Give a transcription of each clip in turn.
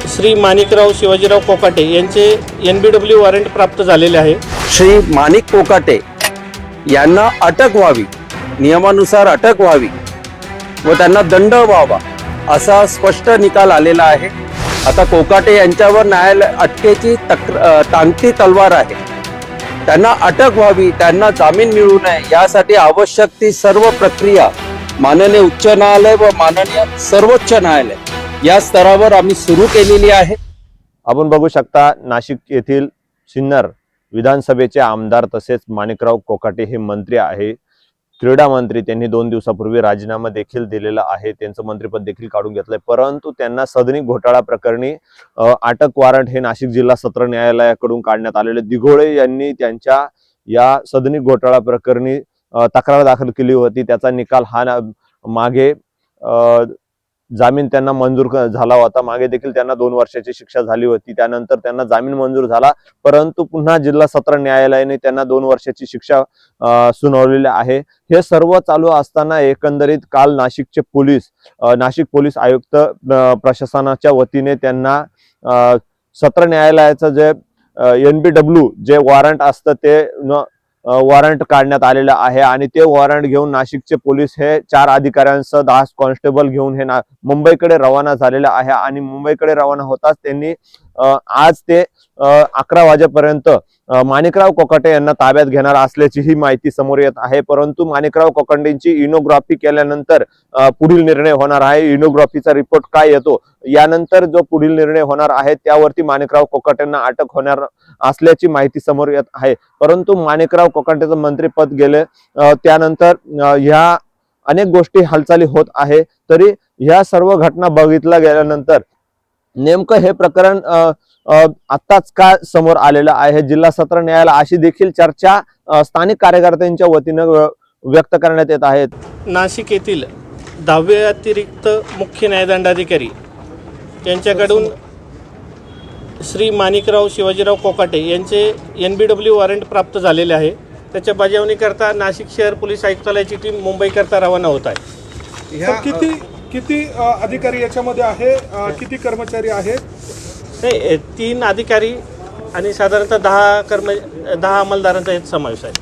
श्री माणिकराव शिवाजीराव कोकाटे यांचे NBW warrant प्राप्त झालेले आहे। श्री माणिक कोकाटे यांना अटक व्हावी, नियमानुसार अटक व्हावी व त्यांना दंड व्हावा असा स्पष्ट निकाल आलेला आहे। आता कोकाटे यांच्यावर न्यायालय अटकेची टांगती तलवार आहे। त्यांना अटक व्हावी, त्यांना जामीन मिळू नये यासाठी आवश्यक ती सर्व प्रक्रिया माननीय उच्च न्यायालय व माननीय सर्वोच्च न्यायालय या स्तरावर आम्ही सुरू केलेली आहे। आपण बघू शकता नाशिक येथील सिन्नर विधानसभेचे आमदार तसेच माणिकराव कोकाटे हे मंत्री आहे, क्रीडा मंत्री। त्यांनी 2 दिवसापूर्वी राजीनामा देखील दिलेला आहे, त्यांचं मंत्रिपद देखील काढून घेतलंय। परंतु त्यांना सदनिक घोटाळा प्रकरणी अटक वॉरंट हे नाशिक जिल्हा सत्र न्यायालयाकडून काढण्यात आलेले। दिघोळे यांनी त्यांच्या या सदनिक घोटाळा प्रकरणी तक्रार दाखल केली होती। त्याचा निकाल हा मागे जामीन त्यांना मंजूर झाला होता। मागे देखील त्यांना 2 वर्षाची शिक्षा झाली होती, त्यानंतर त्यांना जामीन मंजूर झाला। परंतु पुन्हा जिल्हा सत्र न्यायालयाने त्यांना 2 वर्षाची शिक्षा सुनावलेली आहे। हे सर्व चालू असताना एकंदरीत काल नाशिक पोलीस आयुक्त प्रशासनाच्या वतीने त्यांना सत्र न्यायालयाचं जे NBW जे वॉरंट असतं ते वॉरंट काढण्यात आलेलं आहे आणि ते वॉरंट घेऊन नाशिकचे पोलीस हे 4 अधिकाऱ्यांसह 10 कॉन्स्टेबल घेऊन हे मुंबईकडे रवाना झालेले आहे। आणि मुंबईकडे रवाना होताच त्यांनी आज ते 11 वाजेपर्यंत माणिकराव कोकाटे यांना ताब्यात घेणार असल्याची ही माहिती समोर येत आहे। परंतु माणिकराव कोकाटेंची इनोग्राफी केल्यानंतर पुढील निर्णय होणार आहे। इनोग्राफीचा रिपोर्ट काय येतो यानंतर जो पुढील निर्णय होणार आहे त्यावरती माणिकराव कोकाटेंना अटक होणार असल्याची माहिती समोर येत आहे। परंतु माणिकराव कोकाटेचं मंत्रिपद गेले त्यानंतर ह्या अनेक गोष्टी हालचाली होत आहे। तरी ह्या सर्व घटना बघितल्या गेल्यानंतर नेमकं हे प्रकरण आत्ताच का समोर आलेलं आहे, जिल्हा सत्र न्यायालय अशी देखील चर्चा स्थानिक कार्यकर्त्यांच्या वतीने व्यक्त करण्यात येत आहेत। नाशिक येथील 10वे अतिरिक्त मुख्य न्यायदंडाधिकारी यांच्याकडून श्री माणिकराव शिवाजीराव कोकाटे यांचे NBW वॉरंट प्राप्त झालेले आहे। त्याच्या बजावणीकरता नाशिक शहर पोलीस आयुक्तालयाची टीम मुंबईकरता रवाना होत आहे। किती अधिकारी याच्यामध्ये आहे, किती कर्मचारी आहेत? नाही, 3 अधिकारी आणि साधारणतः 10 अंमलदारांचा यात समावेश आहे।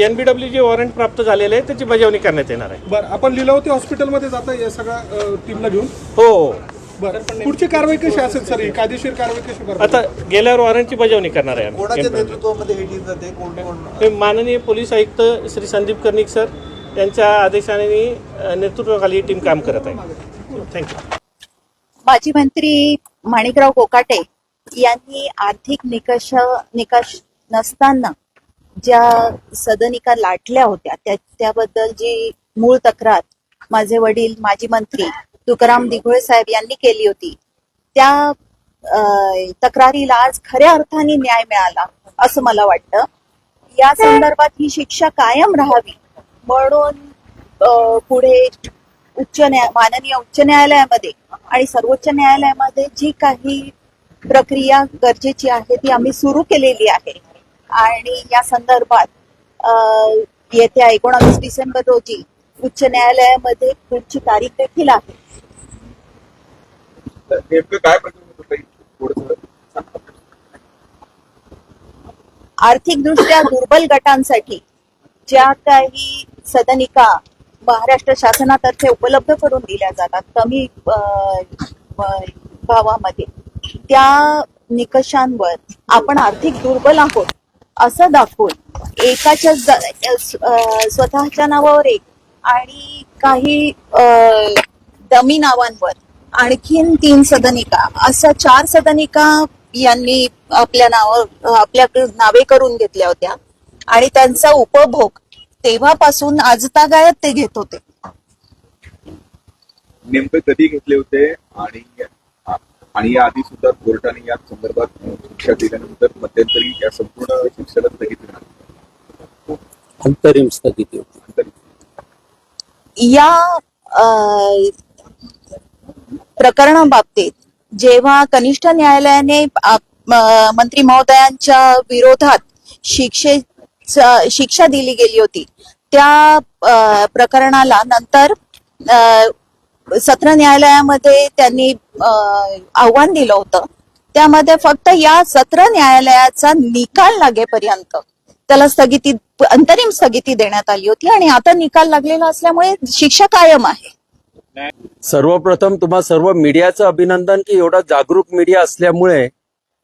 NBW जे वॉरंट प्राप्त झालेले आहे त्याची बजावणी करण्यात येणार आहे। बरं, आपण लीलावती हॉस्पिटलमध्ये जाता या सगळ्या टीमला घेऊन? हो। बरं, पुढची कारवाई कशी असेल सर? ही कायदेशीर कारवाई कशी करणार? आता गेल्यावर वॉरंटची बजावणी करणार आहे। कोणाच्या नेतृत्वामध्ये ही टीम जाते? कोण? माननीय पोलीस आयुक्त श्री संदीप कर्णिक सर यांच्या आदेशाने नेतृत्वाखाली ही टीम काम करत आहे। थँक्यू। माजी मंत्री माणिकराव कोकाटे यांनी आर्थिक निकष नसताना ज्या सदनिका लाटल्या होत्या त्याबद्दल जी मूळ तक्रार माझे वडील माजी मंत्री तुकाराम दिघोळे साहेब यांनी केली होती, त्या तक्रारीला आज खऱ्या अर्थाने न्याय मिळाला असं मला वाटतं। या संदर्भात ही शिक्षा कायम राहावी म्हणून पुढे माननीय उच्च न्यायालयामध्ये आणि सर्वोच्च न्यायालयामध्ये जी काही प्रक्रिया गरजेची आहे ती आम्ही सुरू केलेली आहे। आणि या संदर्भात येत्या 19 डिसेंबर रोजी उच्च न्यायालयामध्ये पुढची तारीख देखील आहे। आर्थिकदृष्ट्या दुर्बल गटांसाठी ज्या काही सदनिका महाराष्ट्र शासनातर्फे उपलब्ध करून दिल्या जातात कमी भावामध्ये, त्या निकषांवर आपण आर्थिक दुर्बल आहोत असं दाखवून एकाच्या स्वतःच्या नावावर एक आणि काही डमी नावांवर आणखीन 3 सदनिका असं 4 सदनिका यांनी आपल्या नावे करून घेतल्या होत्या आणि त्यांचा उपभोग तेव्हापासून आजतागायत ते घेत होते। नेमके कधी घेतले होते आणि या आधी सुद्धा कोर्टाने या संदर्भात शिक्षा दिल्यानंतर मध्यंतरी या संपूर्ण शिक्षेला स्थगिती अंतरिम स्थगिती होती। या प्रकरणाबाबतीत जेव्हा कनिष्ठ न्यायालयाने मंत्री महोदयांच्या विरोधात शिक्षा दिली गेली होती त्या प्रकरणाला नंतर सत्र न्यायालयामध्ये त्यांनी आव्हान दिलं होतं, त्यामध्ये फक्त या सत्र न्यायालयाचा निकाल लागेपर्यंत त्याला अंतरिम स्थगिती देण्यात आली होती आणि आता निकाल लागलेला असल्यामुळे शिक्षा कायम आहे. सर्वप्रथम तुम्हा सर्व मीडियाचं अभिनंदन की एवढा जागरूक मीडिया असल्यामुळे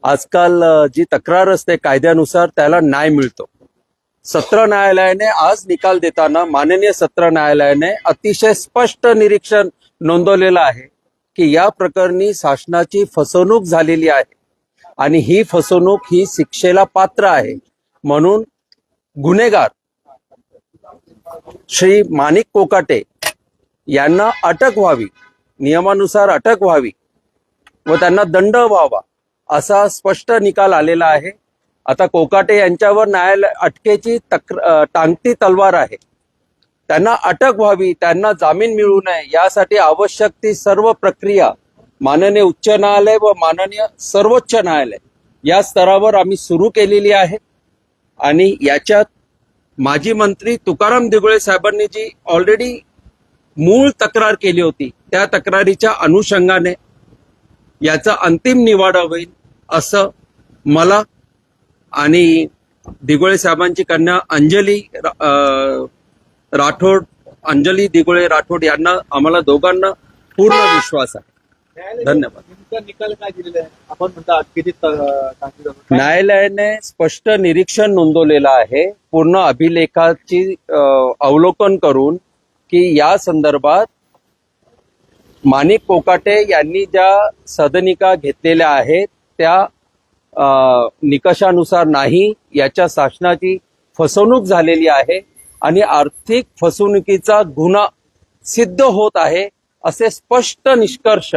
आजकाल जी तक्रार असते कायद्यानुसार त्याला न्याय मिळतो. सत्र न्यायालयाने आज निकाल देताना माननीय सत्र न्यायालयाने अतिशय स्पष्ट निरीक्षण नोंदवलेलं आहे की या प्रकरणी शासनाची फसवणूक झालेली आहे आणि ही फसवणूक ही शिक्षेला पात्र आहे. म्हणून गुन्हेगार श्री माणिक कोकाटे यांना अटक व्हावी, नियमानुसार अटक व्हावी व त्यांना दंड व्हावा असा स्पष्ट निकाल आलेला आहे. आता कोकाटे यांच्यावर न्यायालय अटकेची टांगती तलवार आहे. त्यांना अटक व्हावी, त्यांना जामीन मिळू नये यासाठी आवश्यक ती सर्व प्रक्रिया माननीय उच्च न्यायालय व माननीय सर्वोच्च न्यायालय या स्तरावर आम्ही सुरू केलेली आहे. आणि याच्यात माजी मंत्री तुकाराम दिघोळे साहेबांनी जी ऑलरेडी मूळ तक्रार केली होती त्या तक्रारीच्या अनुषंगाने याचा अंतिम निवाडा होईल असं मला आणि दिघोळे साहेबांची कन्या अंजली दिघोळे राठोड यांना आम्हाला दोघांना पूर्ण विश्वास आहे. धन्यवाद. निकाल काय दिलेला आहे? आपण म्हणता किती न्यायालयाने स्पष्ट निरीक्षण नोंदवलेलं आहे पूर्ण अभिलेखाची अवलोकन करून की या संदर्भात माणिक कोकाटे यांनी ज्या सदनिका घेतलेल्या आहेत त्या निकषानुसार नाही, याच्या शासनाची फसवणूक झालेली आहे आणि आर्थिक फसवणुकीचा गुन्हा सिद्ध होत आहे असे स्पष्ट निष्कर्ष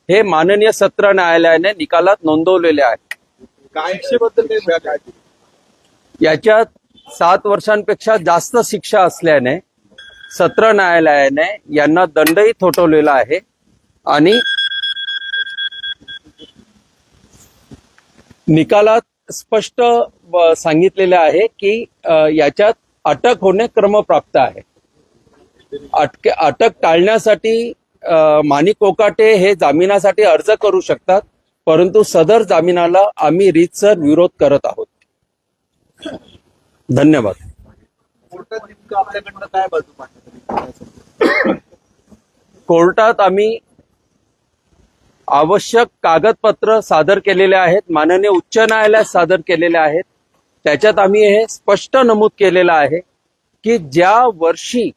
हे माननीय सत्र न्यायालयाने निकालात नोंदवलेले आहे. काय शिक्षेबद्दल याच्यात 7 वर्षांपेक्षा जास्त शिक्षा असल्याने सत्र न्यायालयाने यांना दंडही थोपवलेला आहे आणि निकालात स्पष्ट सांगितलेले आहे की याच्यात अटक होणे क्रमप्राप्त आहे. अटक टाळण्यासाठी माणिक कोकाटे हे जामिनासाठी अर्ज करू शकतात, परंतु सदर जामिनाला आम्ही रीतसर विरोध करत आहोत. धन्यवाद. कोर्टात नेमकं आपल्याकडनं काय बाजू मांडण्यात? कोर्टात आम्ही आवश्यक कागदपत्र सादर केलेले आहेत, माननीय उच्च न्यायालयात सादर केलेले आहेत. त्याच्यात आम्ही हे स्पष्ट नमूद केलेलं आहे की ज्या वर्षी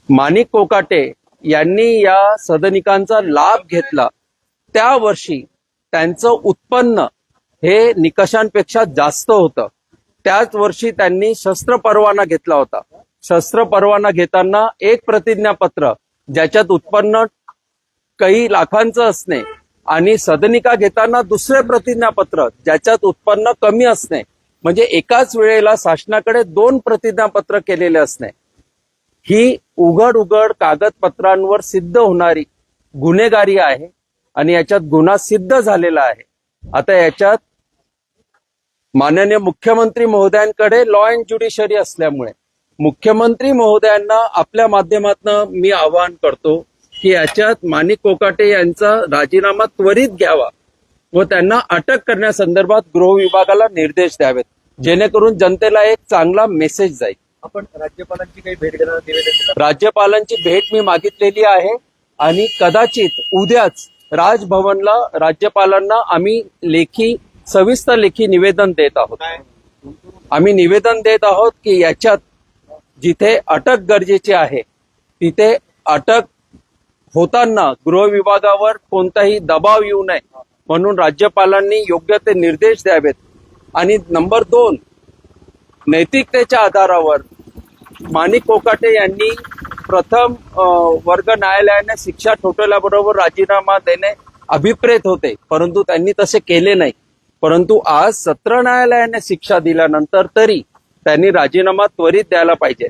माणिक कोकाटे यांनी या सदनिकांचा लाभ घेतला त्या वर्षी त्यांचं उत्पन्न हे निकषांपेक्षा जास्त होतं. त्याच वर्षी त्यांनी शस्त्र परवाना घेतला होता. शस्त्र परवाना घेताना एक प्रतिज्ञापत्र ज्याच्यात उत्पन्न काही लाखांचं असणे आणि सदनिका घेताना दुसरे प्रतिज्ञापत्र ज्याच्यात उत्पन्न कमी असणे, म्हणजे एकाच वेळेला शासनाकडे 2 प्रतिज्ञापत्र केलेले असणे, ही उघड कागदपत्रांवर सिद्ध होणारी गुन्हेगारी आहे आणि याच्यात गुन्हा सिद्ध झालेला आहे. आता याच्यात माननीय मुख्यमंत्री महोदयांकडे लॉ अँड ज्युडिशरी असल्यामुळे मुख्यमंत्री महोदयांना आपल्या माध्यमातून मी आवाहन करतो की याच्यात माणिक कोकाटे यांचा राजीनामा त्वरित घ्यावा व त्यांना अटक करण्यासंदर्भात गृह विभागाला निर्देश द्यावेत, जेणेकरून जनतेला एक चांगला मेसेज जाईल. आपण राज्यपालांची काही भेट घेणार निवेदन? राज्यपालांची भेट मी मागितलेली आहे आणि कदाचित उद्याच राजभवनला राज्यपालांना आम्ही सविस्तर लेखी निवेदन देत आहोत. आम्ही निवेदन देत आहोत की याच्यात जिथे अटक गरजेची आहे तिथे अटक होताना गृह विभागावर कोणताही दबाव येऊ नये म्हणून राज्यपालांनी योग्य ते निर्देश द्यावेत. आणि नंबर 2, नैतिकतेच्या आधारावर माणिक कोकाटे यांनी प्रथम वर्ग न्यायालयाने शिक्षा ठोठवल्याबरोबर राजीनामा देणे अभिप्रेत होते, परंतु त्यांनी तसे केले नाही. परंतु आज सत्र न्यायालयाने शिक्षा दिल्यानंतर तरी त्यांनी राजीनामा त्वरित द्यायला पाहिजे.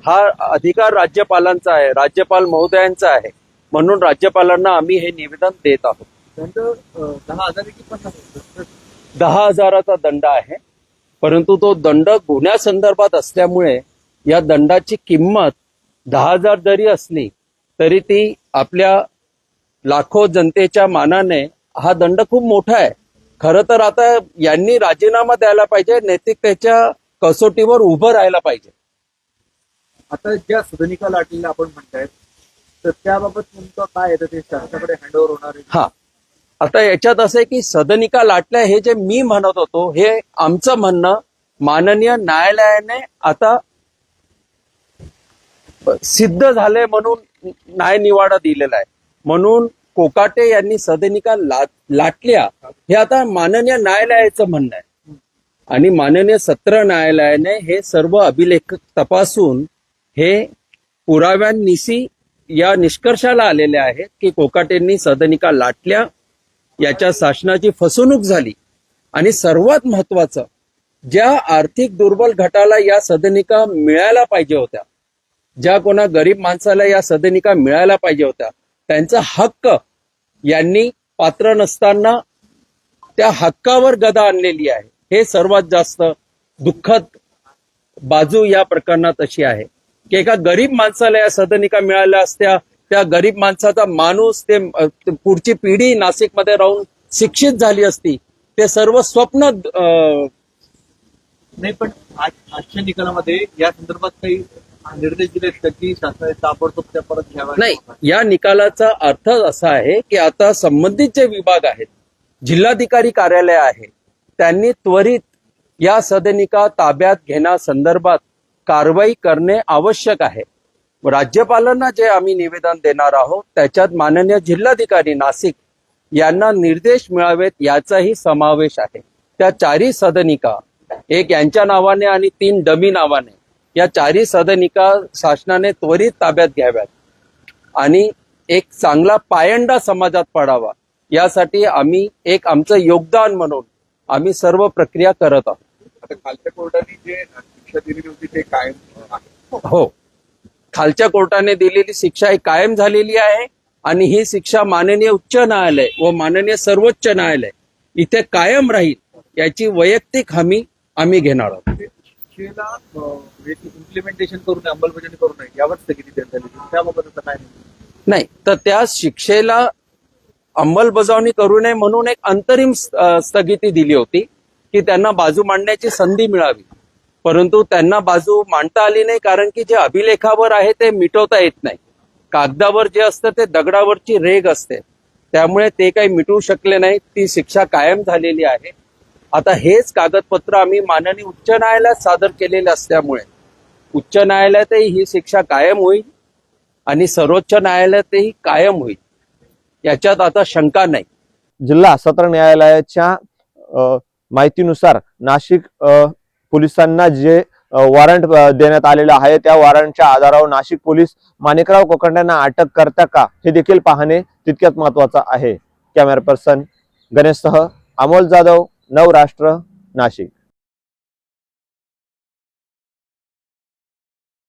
हा अधिकार राज्यपालांचा आहे, राज्यपाल महोदयांचा आहे, म्हणून राज्यपालांना आम्ही हे निवेदन देत आहोत. दंड 10,000 की 50,000? 10,000चा दंड आहे, परंतु तो दंड गुन्ह्यासंदर्भात असल्यामुळे या दंडाची किंमत 10,000 जरी असली तरी ती आपल्या लाखो जनतेच्या मानाने हा दंड खूप मोठा आहे. खरं तर आता यांनी राजीनामा द्यायला पाहिजे, नैतिकतेच्या कसोटीवर उभं राहायला पाहिजे. आता ज्या सदनिका लाटलेल्या आपण म्हणतायत तर त्याबाबत नेमकं काय येतं ते शासनाकडे हँडओव्हर होणार आहे? हा, आता याच्यात असं आहे की सदनिका लाटल्या हे जे मी म्हणत होतो हे आमचं म्हणणं माननीय न्यायालयाने आता सिद्ध झाले म्हणून न्यायनिवाडा दिलेला आहे. म्हणून कोकाटे यांनी सदनिका लाटल्या हे आता माननीय न्यायालयाचं म्हणणं आहे. आणि माननीय सत्र न्यायालयाने हे सर्व अभिलेख तपासून हे पुराव्यांनिशी या निष्कर्षाला आलेले आहेत की कोकाटेंनी सदनिका लाटल्या, याच्या शासनाची फसवणूक झाली. आणि सर्वात महत्वाचं, ज्या आर्थिक दुर्बल गटाला या सदनिका मिळायला पाहिजे होत्या, ज्या कोणा गरीब माणसाला या सदनिका मिळायला पाहिजे होत्या, त्यांचा हक्क यांनी पात्र नसताना त्या हक्कावर गदा आणलेली आहे. हे सर्वात जास्त दुःखद बाजू या प्रकरणात अशी आहे की एका गरीब माणसाला या सदनिका मिळाल्या असत्या, त्या गरीब माणसाचा माणूस ते पुढची पिढी नाशिकमध्ये राहून शिक्षित झाली असती. ते सर्व स्वप्न नाही, पण आजच्या निकालामध्ये या संदर्भात काही निर्देश दिले आहेत की शासनाने ताबडतोब त्या परत घ्यावा? नाही, या निकालाचा अर्थ असा आहे की आता संबंधित जे विभाग आहेत, जिल्हाधिकारी कार्यालय आहे, त्यांनी त्वरित या सदनिका ताब्यात घेण्यासंदर्भात कारवाई करणे आवश्यक आहे. राज्यपालांना जे आम्ही निवेदन देणार आहोत त्याच्यात माननीय जिल्हाधिकारी नाशिक यांना निर्देश मिळावेत याचाही समावेश आहे. त्या 4 सदनिका, एक यांच्या नावाने आणि 3 डमी नावाने, या 4 सदनिका शासनाने त्वरित ताब्यात घ्याव्यात आणि एक चांगला पायंडा समाजात पडावा यासाठी आम्ही एक आमचं योगदान म्हणून आम्ही सर्व प्रक्रिया करत आहोत. आता खालच्या कोर्टाने जे शिक्षा दिलेली होती ते कायम आहे? हो, खालच्या कोर्टाने दिलेली शिक्षा ही कायम झालेली आहे आणि ही शिक्षा माननीय उच्च न्यायालय व माननीय सर्वोच्च न्यायालय इथे कायम राहील याची वैयक्तिक हमी आम्ही घेणार आहोत. शिक्षेला इम्प्लिमेंटेशन करू नये, अंमलबजावणी करू नये यावर स्थगिती देण्यात आली, त्याबाबत आता काय नाही, तर त्या शिक्षेला अंमलबजावणी करू नये म्हणून एक अंतरिम स्थगिती दिली होती की त्यांना बाजू मांडण्याची संधी मिळावी. परंतु त्यांना बाजू मांडता आली नाही, कारण की जे अभिलेखावर आहे ते मिटवता येत नाही. कागदावर जे असतं ते दगडावरची रेघ असते, त्यामुळे ते काही मिटवू शकले नाही. ती शिक्षा कायम झालेली आहे. आता हेच कागदपत्र आम्ही माननीय उच्च न्यायालयात सादर केलेले असल्यामुळे उच्च न्यायालयातही ही शिक्षा कायम होईल आणि सर्वोच्च न्यायालयातही कायम होईल, याच्यात आता शंका नाही. जिल्हा सत्र न्यायालयाच्या माहितीनुसार नाशिक पोलिसांना जे वॉरंट देण्यात आलेलं आहे त्या वॉरंटच्या आधारावर नाशिक पोलीस माणिकराव कोकाटेंना अटक करता का हे देखील पाहणे तितक्यात महत्वाचं आहे. कॅमेरा पर्सन गणेशसह अमोल जाधव, नवराष्ट्र, नाशिक.